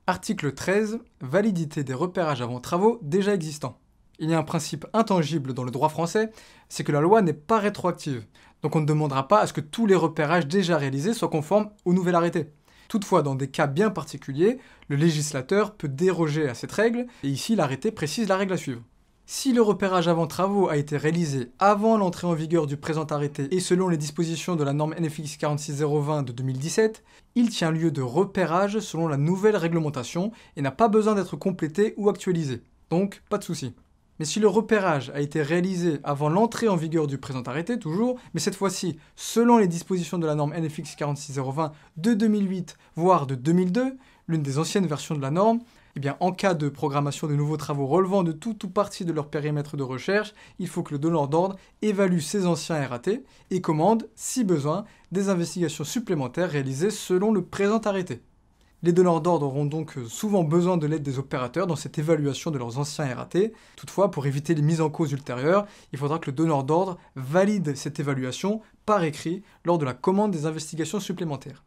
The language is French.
Article 13. Validité des repérages avant travaux déjà existants. Il y a un principe intangible dans le droit français, c'est que la loi n'est pas rétroactive. Donc on ne demandera pas à ce que tous les repérages déjà réalisés soient conformes au nouvel arrêté. Toutefois, dans des cas bien particuliers, le législateur peut déroger à cette règle, et ici l'arrêté précise la règle à suivre. Si le repérage avant travaux a été réalisé avant l'entrée en vigueur du présent arrêté et selon les dispositions de la norme NFX 46020 de 2017, il tient lieu de repérage selon la nouvelle réglementation et n'a pas besoin d'être complété ou actualisé. Donc, pas de souci. Mais si le repérage a été réalisé avant l'entrée en vigueur du présent arrêté, toujours, mais cette fois-ci selon les dispositions de la norme NFX 46020 de 2008, voire de 2002, l'une des anciennes versions de la norme, eh bien, en cas de programmation de nouveaux travaux relevant de tout ou partie de leur périmètre de recherche, il faut que le donneur d'ordre évalue ses anciens RAT et commande, si besoin, des investigations supplémentaires réalisées selon le présent arrêté. Les donneurs d'ordre auront donc souvent besoin de l'aide des opérateurs dans cette évaluation de leurs anciens RAT. Toutefois, pour éviter les mises en cause ultérieures, il faudra que le donneur d'ordre valide cette évaluation par écrit lors de la commande des investigations supplémentaires.